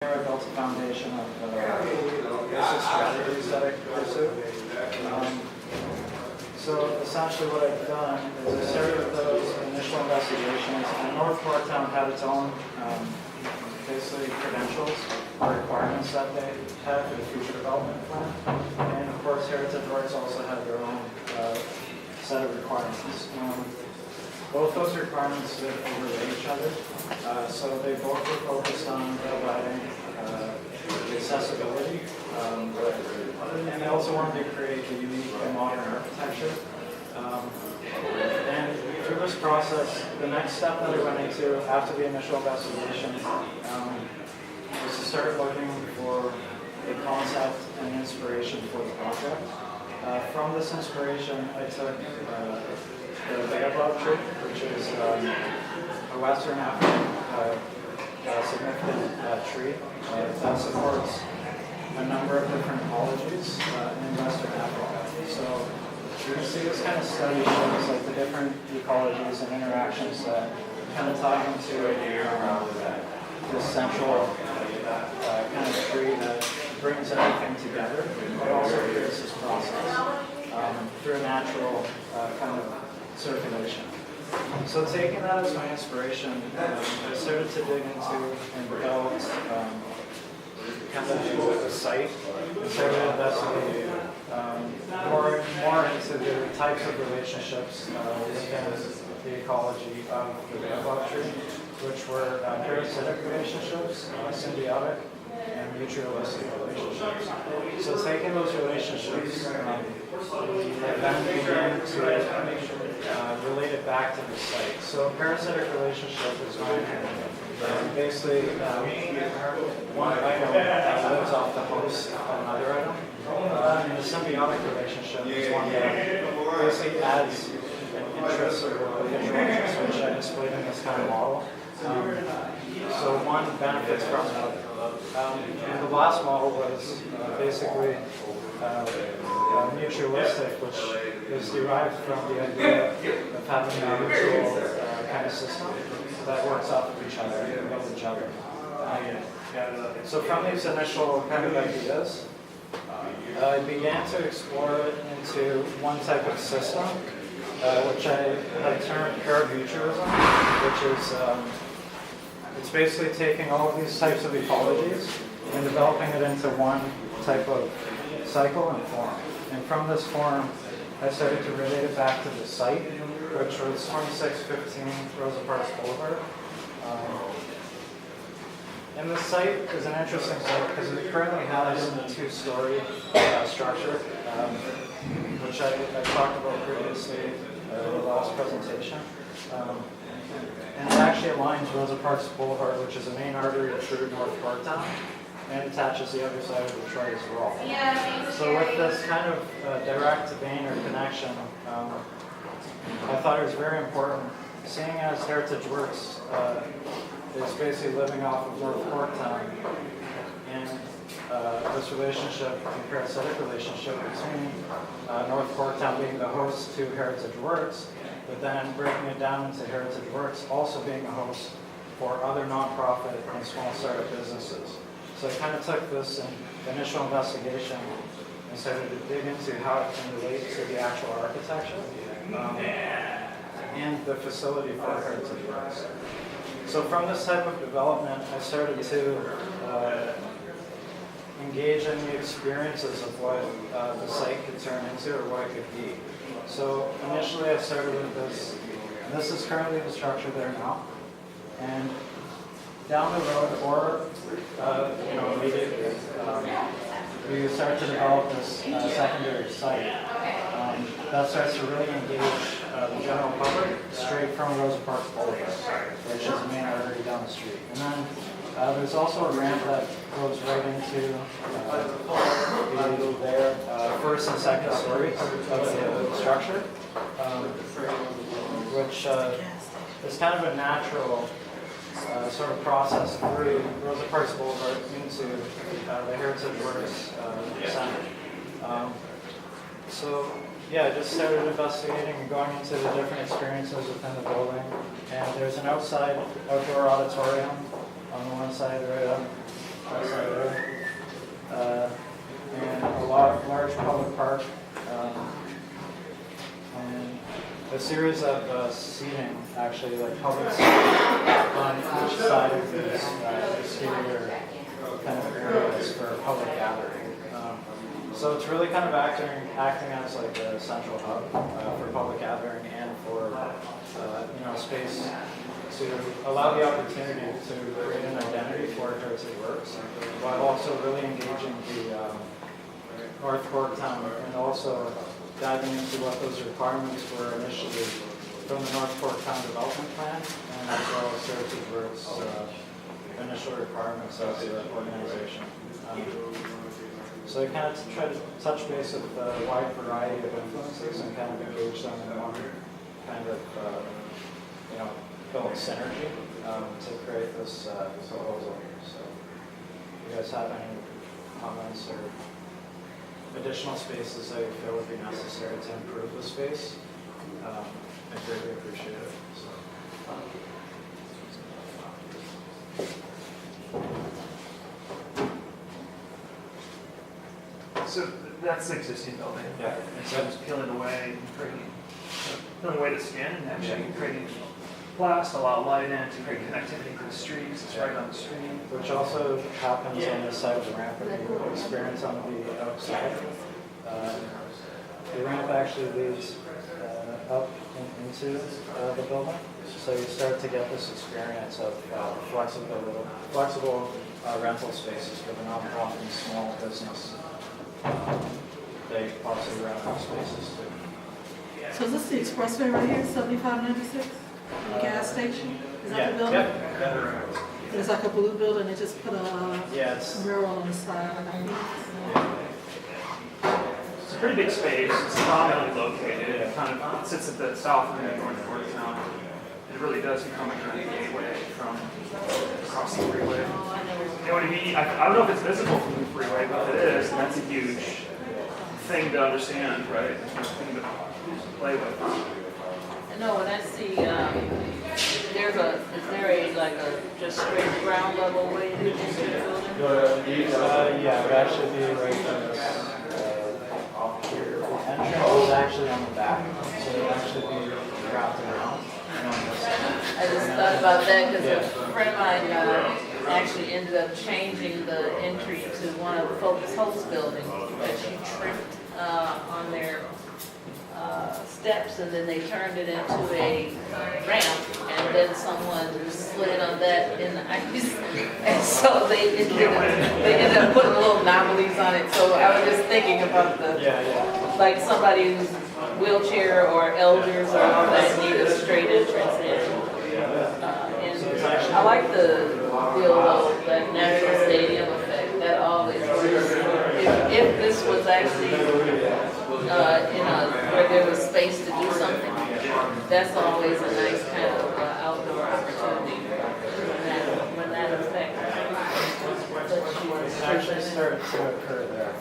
I built a foundation of basic strategies that I pursue. So essentially what I've done is I started with those initial investigations, and North Corktown had its own basically credentials or requirements that they had for the future development plan. And of course Heritage Works also had their own set of requirements. Both those requirements did overlay each other, so they both were focused on providing accessibility, and they also wanted to create a unique and modern architecture. And through this process, the next step that I went into after the initial investigation was to start looking for a concept and inspiration for the project. From this inspiration, I took the baobab tree, which is a Western African significant tree that supports a number of different ecologies in Western Africa. So you can see this kind of study shows like the different ecologies and interactions that kind of tie into this central kind of tree that brings everything together. It also creates this process through a natural kind of circulation. So taking that as my inspiration, I started to dig into and develop kind of the site. I started investigating more into the types of relationships within the ecology of the baobab tree, which were parasitic relationships, symbiotic, and mutualistic relationships. So taking those relationships, I then began to relate it back to the site. So a parasitic relationship is when basically one item lives off the host of another item. And a symbiotic relationship is one that basically adds an interest or individual interest, which I displayed in this kind of model. So one benefits from another. And the last model was basically mutualistic, which is derived from the idea of having a mutual kind of system that works off of each other, with each other. So from these initial kind of ideas, I began to explore it into one type of system, which I have termed paramutualism, which is it's basically taking all of these types of ecologies and developing it into one type of cycle and form. And from this form, I started to relate it back to the site, which was 2615 Rosa Parks Boulevard. And the site is an interesting site because it currently has a two-story structure, which I talked about previously in the last presentation. And it actually aligns Rosa Parks Boulevard, which is a main artery through North Corktown, and attaches the other side of the Troy as well. So with this kind of direct vein or connection, I thought it was very important, seeing as Heritage Works is basically living off of North Corktown, and this relationship, the parasitic relationship between North Corktown being the host to Heritage Works, but then breaking it down into Heritage Works also being a host for other nonprofit and small startup businesses. So I kind of took this initial investigation and started to dig into how it can relate to the actual architecture and the facility for Heritage Works. So from this type of development, I started to engage in the experiences of what the site could turn into or what it could be. So initially I started with this, and this is currently the structure there now. And down the road, or immediately, we start to develop this secondary site that starts to really engage the general public straight from Rosa Parks Boulevard, which is the main artery down the street. And then there's also a ramp that goes right into the first and second stories of the structure, which is kind of a natural sort of process through Rosa Parks Boulevard into the Heritage Works Center. So yeah, I just started investigating and going into the different experiences within the building. And there's an outdoor auditorium on the one side right a series of seating, actually, like public seating on each side of these exterior kind of areas for public gathering. So it's really kind of acting as like a central hub for public gathering and for space to allow the opportunity to create an identity for Heritage Works, while also really engaging the North Corktown and also diving into what those requirements were initially from the North Corktown Development Plan, and as well as Heritage Works' initial requirements of the organization. So I kind of try to touch base with a wide variety of influences and kind of engage them in one kind of, build synergy to create this proposal. So if you guys have any comments or additional spaces that you feel would be necessary to improve the space, I greatly appreciate it. So that's the existing building. Yeah. And so just peeling away the skin and actually creating blast, allow light in to create connectivity to the streets. It's right on the street. Which also happens on this side of the ramp that you experience on the outside. The ramp actually leads up into the building, so you start to get this experience of flexible rental spaces for the nonprofit and small business. They also rent out spaces too. So is this the expressway right here, 7596? The gas station? Is that the building? Yeah. It's like a blue building, they just put a Yes. mural on the side. It's a pretty big space. It's prominently located. It kind of sits at the south end of North Corktown. It really does become a kind of gateway from across the freeway. You know what I mean? I don't know if it's visible from the freeway, but if it is, that's a huge thing to understand, right? It's a thing to play with. No, when I see, is there like a just straight ground level way to get into the building? Yeah, it would actually be right there. Here. The entrance is actually on the back, so it would actually be wrapped around. I just thought about that because a friend of mine actually ended up changing the entry to one of the Focus Host buildings that she tripped on their steps, and then they turned it into a ramp, and then someone slid on that in the ice, and so they ended up putting little anomalies on it. So I was just thinking about like somebody who's wheelchair or elders or all that need a straight entrance in. And I like the deal though, that National Stadium effect. That always works. If this was actually where there was space to do something, that's always a nice kind of outdoor opportunity when that effect Actually started to occur there.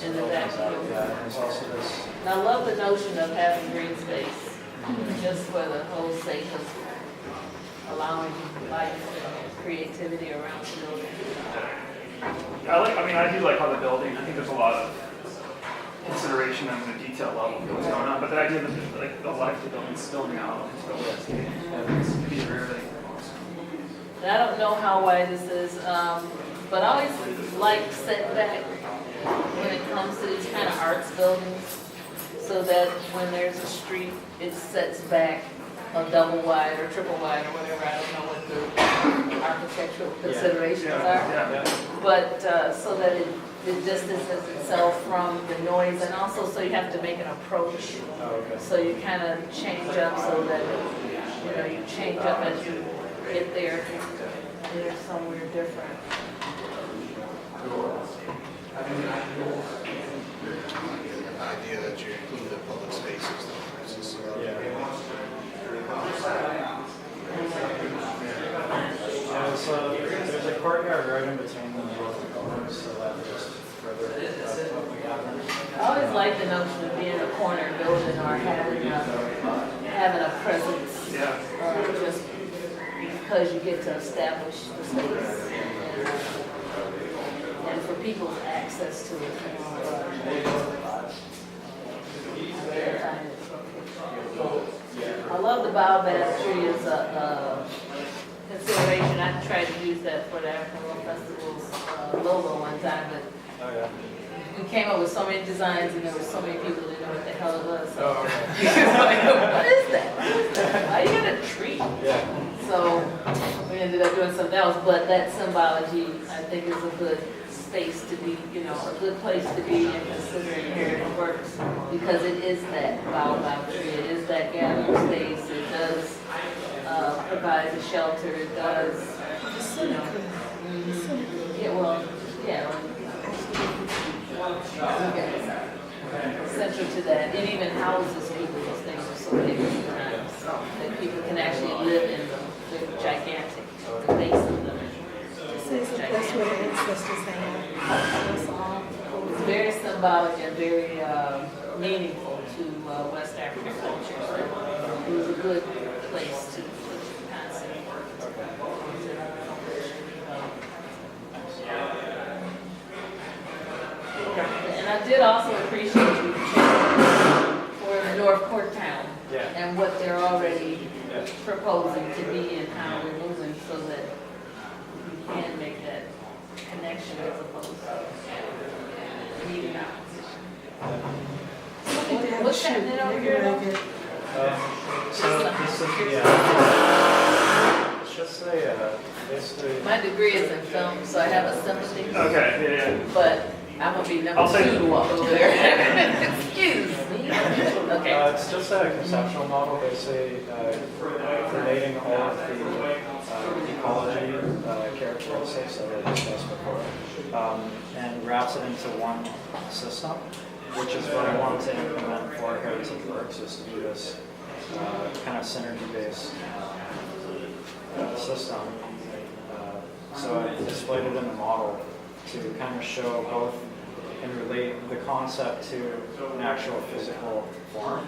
in the back. Yeah, and there's also this. And I love the notion of having green space, just for the whole sake of allowing life and creativity around the building. I do like how the building, I think there's a lot of consideration on the detail level of what's going on, but the idea that the life of the building's spilling out into the landscape, it's going to be really awesome. And I don't know how wide this is, but I always like setback when it comes to these kind of arts buildings, so that when there's a street, it sets back a double wide or triple wide or whatever. I don't know what the architectural considerations are. But so that it distances itself from the noise, and also so you have to make an approach. So you kind of change up so that you change up as you get there. You're somewhere different. Idea that you include the public spaces, though. It's just, So there's a courtyard right in between the both buildings, so that just further public gathering. I always like the notion of being a corner building or having a presence, just because you get to establish the space and for people's access to it. people. I love the baobab tree as a consideration. I tried to use that for the African World Festival's logo one time, but Oh, yeah. we came up with so many designs and there were so many people that didn't know what the hell it was. So Oh, okay. what is that? What is that? Why you got a tree? Yeah. So we ended up doing something else, but that symbology, I think, is a good space to be, you know, a good place to be in considering heritage works, because it is that baobab tree, it is that gathering space, it does provide the shelter, it does, you know. Yeah, well, yeah. Central to that, it even houses people, those things are so big sometimes, that people can actually live in them, they're gigantic, the base of them. Says that that's where the ancestors hang It's very symbolic and very meaningful to West African culture. So it was a good place to put the concept. And I did also appreciate you for North Corktown Yeah. and what they're already Yeah. proposing to be and how we're moving so that we can make that connection as opposed to meeting opposition. out. What's happening over here though? So this is, yeah. It's just a, basically. My degree is in film, so I have a sympathy, Okay, yeah, but I'm gonna be number I'll say- 2 over there. Excuse me. Okay. It's just a conceptual model, basically relating all of the ecology characteristics that I discussed before, and wraps it into one system, which is what I wanted to implement for Heritage Works, is to do this kind of synergy-based system. So I displayed it in the model to kind of show both and relate the concept to an actual physical form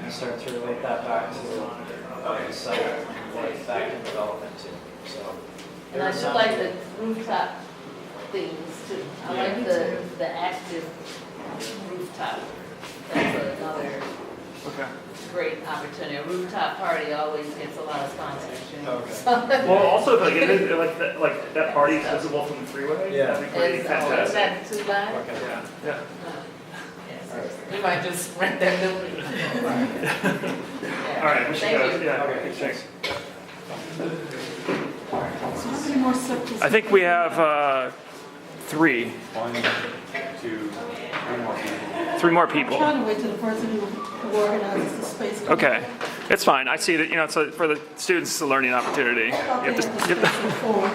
and start to relate that back to the site and what that can develop into. So, And I do like the rooftop things too. I like the active rooftop. That's another okay. great opportunity. A rooftop party always gets a lot of sponsorship. Okay. So- Well, also like like that party is visible from the freeway. Yeah. That'd be pretty Is fantastic. that too loud? Okay. Yeah, yeah. Yes. We might just rent that building. All right, we should go. Thank you. Yeah. Okay, Thanks. So how many more circles? I think we have 3. 1, 2, 3 more people. 3 more I'm people. trying to wait till the person who organizes the space. comes Okay, back. it's fine. I see that, you know, it's for the students, it's a learning opportunity. You have to, Okay, the space is full.